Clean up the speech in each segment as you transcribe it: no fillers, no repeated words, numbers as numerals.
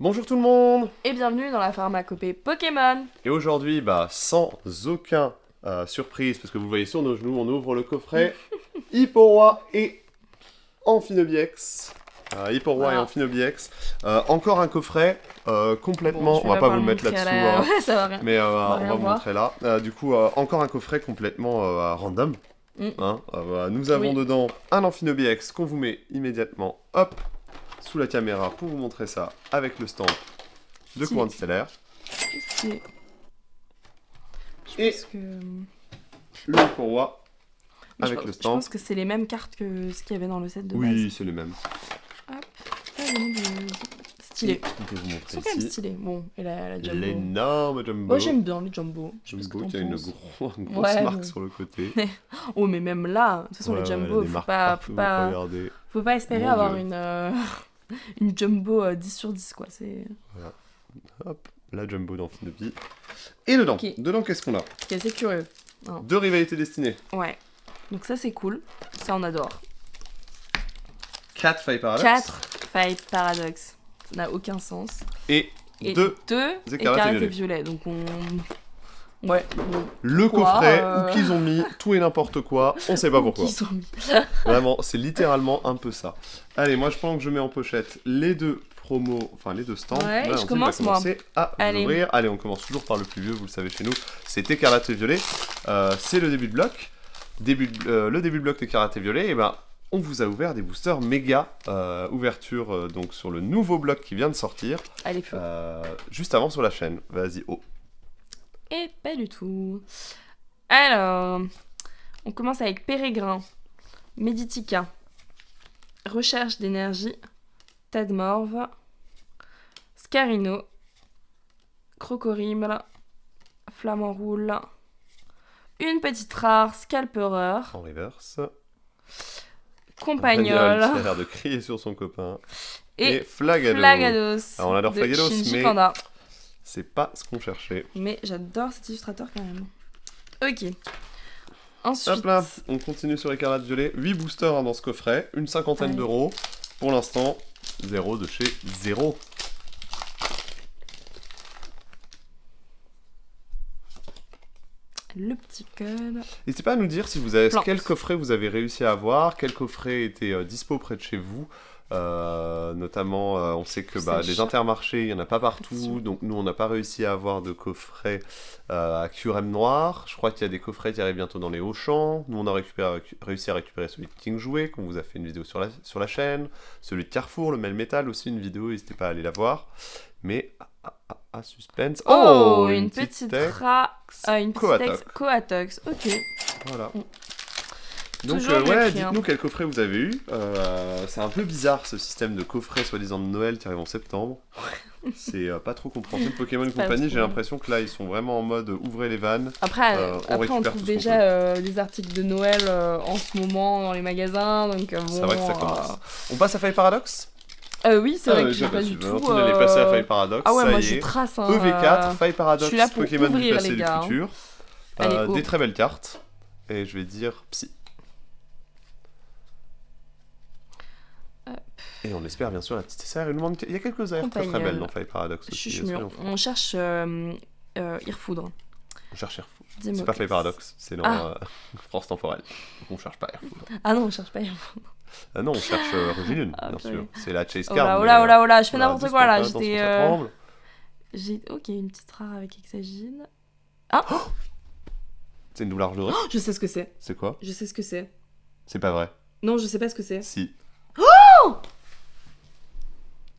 Bonjour tout le monde. Et bienvenue dans la pharmacopée Pokémon. Et aujourd'hui, sans aucun surprise, parce que vous voyez sur nos genoux, on ouvre le coffret Hipporoi et Amphinobiex. Hipporoi et Voilà. Amphinobiex. Encore un coffret complètement... Bon, je on va vais pas vous le le mettre montrer là-dessous, à la- hein, Ouais, ça va rien. mais on va va rien vous voir. montrer là. Encore un coffret complètement random. Mm. Voilà. Nous avons Oui. dedans un Amphinobiex qu'on vous met immédiatement, hop, sous la caméra pour vous montrer ça avec le stamp de Stylé. courant stellaire. C'est- Je Et pense que... le Hipporoi Mais avec je le pense- Je stamp. pense que c'est les mêmes cartes que ce qu'il y avait dans le set de Oui, base. c'est le même. Hop. Ah, il y en a des- Stylé. Je vais vous Ils montrer sont quand même ici stylés. Bon, et la jumbo. l'énorme Jumbo. Moi j'aime bien les jumbo. Je sais pas ce que Jumbo t'en qui a une, penses. une grosse Ouais, marque mais- sur le côté. Oh mais même là, de toute façon Ouais, les ouais, jumbo, des faut marques pas, partout, faut pas, regardez. faut pas espérer Mon avoir Dieu. une jumbo 10 sur 10 quoi. C'est... Hop, la Jumbo d'Amphinobie. Et dedans, Ok. dedans qu'est-ce qu'on a? C'est assez curieux. Hein. Deux rivalités destinées. Ouais. Donc ça c'est cool. Ça on adore. 4 Failles Paradox. 4 Fight Paradox. Ça n'a aucun sens. Et Et 2 2 écarlates et et violet. Donc on... Ouais. Bon. le Pourquoi, coffret euh, où qu'ils ont mis tout et n'importe quoi, on sait pas pourquoi. Qui sont mis. Vraiment, c'est littéralement un peu ça. Allez, moi je pense que je mets en pochette les deux promos, enfin les deux stands. Ouais, Là, je on commence, va commencer à Allez. ouvrir. Allez, on commence toujours par le plus vieux, vous le savez chez nous. C'est Écarlate et Violet. C'est le début de bloc. Le début de bloc d'Écarlate et Violet, et on vous a ouvert des boosters méga ouverture donc sur le nouveau bloc qui vient de sortir Allez, feu. juste avant sur la chaîne. Vas-y, oh. Et pas du tout. Alors, on commence avec Pérégrin, Meditica, Recherche d'énergie, Tadmorve, Scarino, Crocorimle, Flamant Roule, une petite rare Scalpereur, En reverse. Compagnol Qui a l'air de crier sur son copain. et Flagados. Flagados. Alors, on adore de Flagados, Shinji mais- Kanda. C'est pas ce qu'on cherchait. Mais j'adore cet illustrateur quand même. Ok. Ensuite, Hop là, on continue sur Écarlate Violet. 8 boosters dans ce coffret, une cinquantaine Allez. d'euros. Pour l'instant, 0 de chez 0. le petit code. N'hésitez pas à nous dire si vous avez Plante. quel coffret vous avez réussi à avoir, quel coffret était dispo près de chez vous. Notamment, on sait que C'est les cher. intermarchés, il n'y en a pas Sûr. partout. Donc nous, on n'a pas réussi à avoir de coffret à QRM noir. Je crois qu'il y a des coffrets qui arrivent bientôt dans les Auchan. Nous, on a réussi à récupérer celui de King Jouet, qu'on vous a fait une vidéo sur la chaîne. Celui de Carrefour, le Melmetal aussi, une vidéo, n'hésitez pas à aller la voir. Mais, suspense. Oh, une petite texte. une petite Coatox. Coatox. Ok. Voilà. Mm. Donc Toujours mieux pris, dites-nous quel coffret vous avez eu. C'est un peu bizarre ce système de coffret soi-disant de Noël qui arrive en septembre. C'est pas trop compréhensible. Pokémon C'est pas Company, trop. j'ai l'impression que là ils sont vraiment en mode ouvrez les vannes. Après, on on récupère trouve tout ce qu'on déjà des articles de Noël en ce moment dans les magasins, donc bon. C'est vrai que ça commence. On passe à Faille Paradox. Oui, c'est vrai que j'ai pas du tout. On allait passer à Faille Paradox. Ah ouais, ça moi y je est. trace. Hein, EV4, Faille je Paradox, suis là pour Pokémon du ouvrir, passé et les du gars, hein. futur. Allez, Des oh. très belles cartes. Et je vais dire Psy. Et on espère bien sûr la petite SR. Il y a quelques airs très très Compagnol. belles dans Faille Paradox Je aussi. suis mûre. soyons francs. On cherche Irfoudre. On cherche Airfood. Dis-moi C'est pas que Faille Paradox, c'est dans Ah. France Temporelle. Donc on cherche pas Airfood. Ah non, on cherche pas Irfoudre. Ah non, on cherche Regilune, Ah, bien purée. sûr. C'est la Chase Oh Card. là, oh mais, là, oh là, oh là, je fais voilà, n'importe quoi là. attention, J'étais. ça tremble. Ok, une petite rare avec Hexagine. C'est une double arche dorée. Oh, je sais ce que c'est. C'est quoi? Je sais ce que c'est. C'est pas vrai. Non, je sais pas ce que c'est. Si.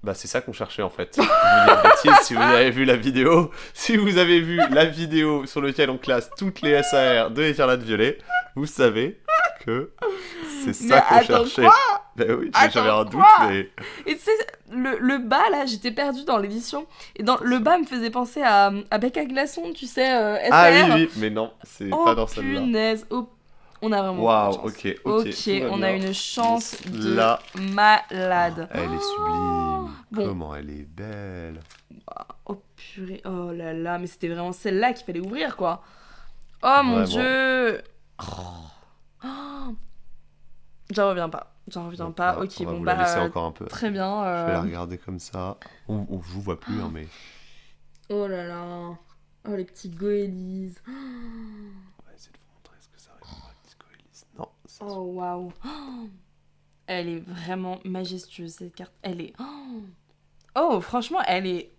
Bah c'est ça qu'on cherchait en fait. Je vous dis une bêtise, si vous avez vu la vidéo, si vous avez vu la vidéo sur laquelle on classe toutes les SAR de Écarlate Violet, vous savez que c'est ça Mais qu'on attends, cherchait. quoi Ben oui, Attends, j'avais un doute, quoi mais Et tu sais, le bas là, j'étais perdue dans l'édition. Et le bas me faisait penser à Bec à glaçons, tu sais, SR. ah oui, oui, mais non, c'est Oh pas dans celle-là. punaise. Oh, on a vraiment. Waouh, beaucoup de chance. ok, Ok, tout va on a bien. une chance de Là. malade. Elle est sublime. Bon. Comment elle est belle. Oh purée, oh là là, mais c'était vraiment celle-là qu'il fallait ouvrir quoi. Oh mon Vraiment. dieu. Oh. J'en reviens pas. J'en reviens Donc, pas. voilà, Ok, on va bon vous la laisser bah encore un peu. très bien. Je vais la regarder comme ça. Je vous vois plus, hein, mais... Oh là là. Oh les petits goélises. On va essayer de vous montrer ce que ça ressemble à la Disco Elise. Non, ça Oh waouh. Elle est vraiment majestueuse cette carte. Elle est. Oh franchement elle est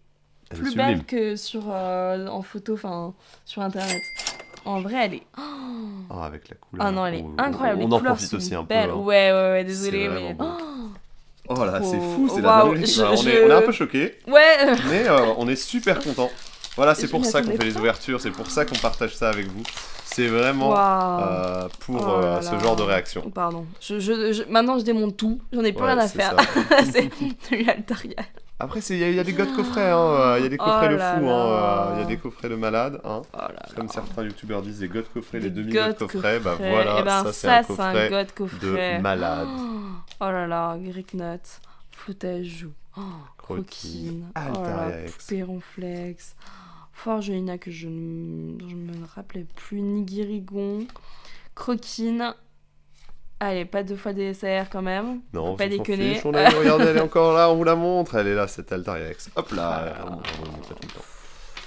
elle est plus sublime. belle que sur en photo, enfin sur internet. En vrai elle est. Ah, avec la couleur. Ah non elle est on- incroyable. On, Les en couleurs profite sont aussi un peu. belles. Hein. Ouais, C'est désolée vraiment mais. beau. Oh là, c'est Trop- fou, c'est waouh, la dinguerie. je- Bah, on est un peu choqués, Ouais. mais on est super contents. Voilà, c'est Je pour ça qu'on m'attendais fait les pas. ouvertures, c'est pour ça qu'on partage ça avec vous. C'est vraiment Waouh. pour Oh là ce là. genre de réaction. Oh, pardon. Maintenant je démonte tout. J'en ai plus Ouais, rien à c'est faire. ça. C'est l'Altaria. Après, il y a des gars de coffrets, hein. Il y a des coffrets Oh de là fous, là. il y a des coffrets de malades. Hein. Oh là Comme là. certains youtubeurs disent, des god coffrets, les Des demi-god god coffrets. Bah coffrets. voilà, Eh ben, ça c'est un c'est un coffret god coffret. de malade. Oh là là, Greek Nut, foutage joue, Croquine, croquine, Altaria X. poupée ronflex, Forgelina que je me rappelais plus, Nigirigon, croquine. Allez, pas 2 fois DSR quand même. Non, Faut pas on s'en déconner. fiche, regardez, elle est encore là, on vous la montre. Elle est là, cette Altaria X. Hop là, on vous montre tout le temps.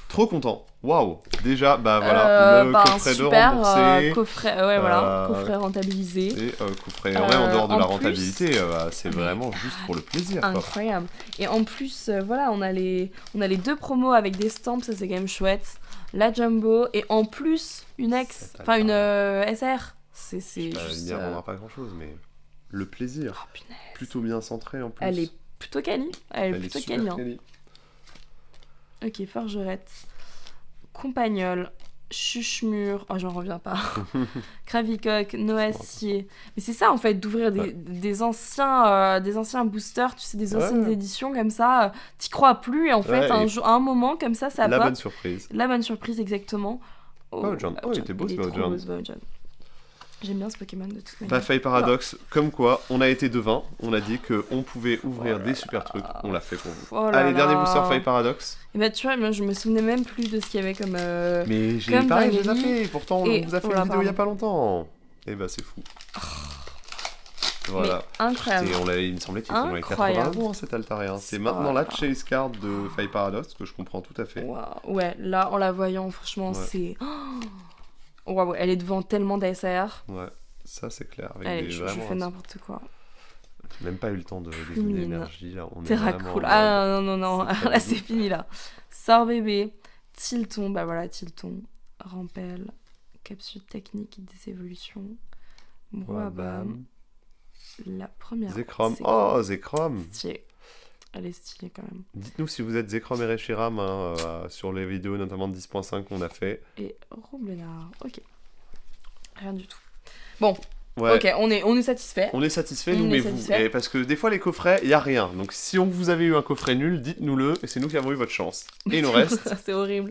Trop content. Waouh. Déjà, bah voilà, le coffret super, de remboursé. coffret, ouais, voilà, coffret rentabilisé. Et coffret. En vrai, en dehors de en la plus- rentabilité, c'est vraiment juste pour le plaisir. Quoi. Incroyable. Et en plus, voilà, on a les 2 promos avec des stamps, ça c'est quand même chouette. La Jumbo et en plus une X, C'est enfin une Altaria. SR. C'est La juste. lumière vendra pas grand chose, mais le plaisir. Oh, punaise. Plutôt bien centré en plus. Elle est plutôt quali. Elle est Elle est plutôt super quali. Hein. quali. Ok, Forgerette. Compagnol. Chuchemur. Oh, j'en reviens pas. Cravicoque, Noacier. Mais c'est ça en fait, d'ouvrir des anciens boosters, tu sais, des anciennes Ouais. éditions comme ça. T'y crois plus et en fait, Ouais, et à un moment comme ça La pop. bonne surprise. La bonne surprise, exactement. Bowjon. Oh, il était beau, ce trop Bowjon. beau, ce Bowjon. J'aime bien ce Pokémon de toute manière. Bah, Faille Paradox, comme quoi, on a été devin, on a dit qu'on pouvait ouvrir des super trucs, on l'a fait pour vous. Oh là Allez, dernier là. booster Faille Paradox. Et bah tu vois, moi je me souvenais même plus de ce qu'il y avait comme... Mais j'ai comme pareil, j'ai dinguerie. zappé, pourtant Et- on vous a fait oh une là, vidéo il y a pardon. pas longtemps. Et bah c'est fou. Voilà. Mais incroyable. Et il me semblait qu'il tombait 80 Incroyable. euros cet Altaria. C'est Oh maintenant là la là. chase card de Faille Paradox que je comprends tout à fait. Waouh. Ouais, là en la voyant, franchement, Ouais. c'est... Oh, waouh, elle est devant tellement d'ASR. Ouais, ça c'est clair. Avec Allez, des je vraiment. fais n'importe quoi. J'ai même pas eu le temps de Plus deviner mine. l'énergie là. On est Terra vraiment cool. en Ah non, C'est très là doux. c'est fini là. Sort bébé, Tilton, bah voilà, Tilton, Rampel, capsule technique des évolutions, mode. Moabam, la première. Zekrom. c'est Oh, Zekrom. stylé. Elle est stylée quand même. Dites-nous si vous êtes Zekrom et Reshiram sur les vidéos, notamment de 10.5 qu'on a fait. Et Roublenard, ok. Rien du tout. Bon, Ouais. ok, on est satisfait. On est satisfait, On nous, est mais satisfait. vous. Et parce que des fois, les coffrets, il n'y a rien. Donc, si vous avez eu un coffret nul, dites-nous-le, et c'est nous qui avons eu votre chance. Et il nous reste. C'est horrible.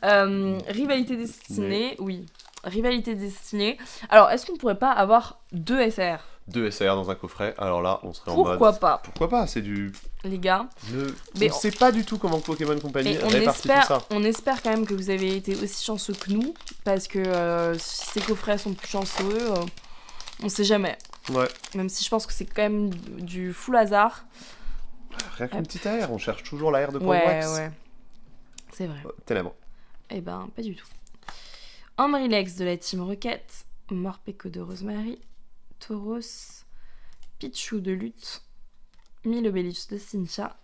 Rivalité destinée, oui. Rivalité destinée. Alors, est-ce qu'on pourrait pas avoir 2 SR? 2 SR dans un coffret. Alors là, on serait en mode. Pourquoi pas, Pourquoi pas? C'est du. les gars? On Mais ne sait pas du tout comment Pokémon Company Et répartit tout ça. on espère quand même que vous avez été aussi chanceux que nous, parce que si ces coffrets sont plus chanceux, on sait jamais. Ouais. Même si je pense que c'est quand même du full hasard. Rien qu'une petite AR, on cherche toujours l'AR de Ouais, Corvax. ouais. C'est vrai. Ténèbres. Eh ben, pas du tout. Ambrilex de la Team Rocket, Morpeko de Rosemary, Tauros, Pichu de Lutte, Milobelix de Cynthia,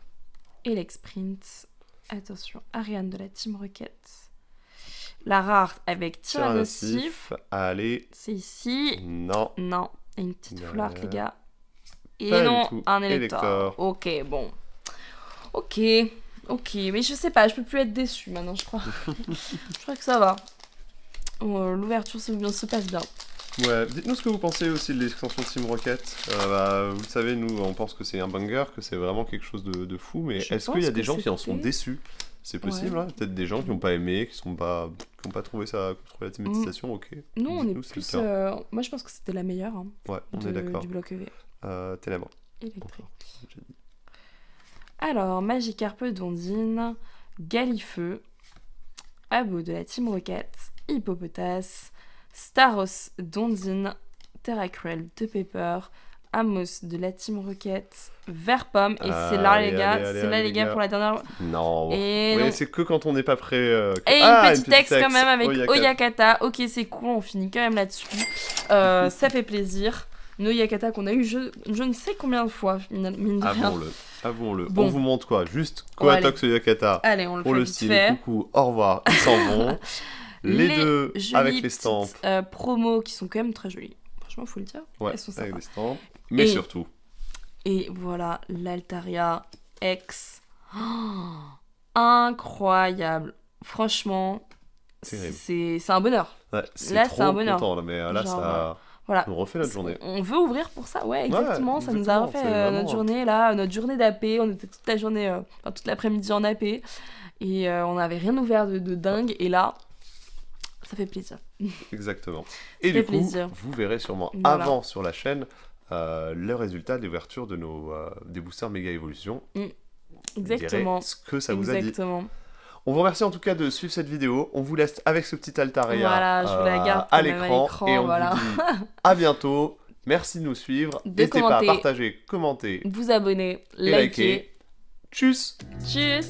Elex Sprint, attention, Ariane de la Team Rocket, la rare avec Tyrannosif, Allez. c'est ici, Non. non, et une petite full art, Ouais. les gars, et Pas du non, tout. un Elector. Elector. Ok, bon, ok, mais je sais pas, je peux plus être déçue maintenant, je crois. Je crois que ça va. L'ouverture se passe bien. Ouais, dites-nous ce que vous pensez aussi de l'extension Team Rocket. Vous le savez, nous, on pense que c'est un banger, que c'est vraiment quelque chose de fou, mais Je est-ce qu'il y a pense des que gens qui en sont c'était- déçus? C'est possible, Ouais. hein. Peut-être des gens qui n'ont pas aimé, qui n'ont pas trouvé ça, qui ont trouvé la thématisation, ok. Nous, on est Dites-nous si plus. c'est le cas. Moi, je pense que c'était la meilleure hein, Ouais, on est d'accord. du bloc EV. Ténèbres. Électrique. Encore, j'ai dit. Alors, Magikarp Dondine, Galifeu, Abo de la Team Rocket, Hippopotas, Staros Dondine, Terracruel de Pepper, Amos de la Team Rocket, vert pomme. Et c'est là, Allez, les gars. allez, allez, C'est là, allez, les gars, pour la dernière. Non. Et Oui, non. c'est que quand on n'est pas prêt. Et Ah, une petite texte quand texte. même avec Oyakata. Oyakata. Ok, c'est cool, on finit quand même là-dessus. Ça fait plaisir. Nos Oyakata qu'on a eu je ne sais combien de fois, mine de rien. Avouons-le. Bon. On vous montre quoi? Juste Ouais, allez. Koatox Oyakata Allez, on le pour fait le vite style. fait. Coucou, au revoir, ils s'en vont. Les deux jolies avec les stamps. petites, promos qui sont quand même très jolies. Franchement, faut le dire. Ouais, Elles sont avec sympas. les stamps. Mais Et- surtout, Et voilà, l'Altaria X. Oh, incroyable. Franchement, Terrible. c'est un bonheur. ouais, c'est Là, trop c'est un bonheur. content. Là, mais là, Genre, ça Voilà. nous refait notre journée. On veut ouvrir pour ça, ouais, exactement. Ça nous a exactement, refait c'est vraiment- notre journée là, notre journée d'AP. On était toute la journée, enfin toute l'après-midi en AP. Et on n'avait rien ouvert de dingue. Et là, ça fait plaisir. Exactement. Et fait du coup, plaisir. vous verrez sûrement Voilà. avant sur la chaîne le résultat d'ouverture de des boosters méga évolution. Vous direz Exactement. ce que ça vous a dit. Exactement. On vous remercie en tout cas de suivre cette vidéo. On vous laisse avec ce petit Altaria Voilà, je vous la garde à quand même à l'écran. l'écran, Et on voilà. vous dit à bientôt. Merci de nous suivre. De N'hésitez pas à commenter. partager, commenter Vous abonnez, et likez. liker. Tchuss! Tchuss.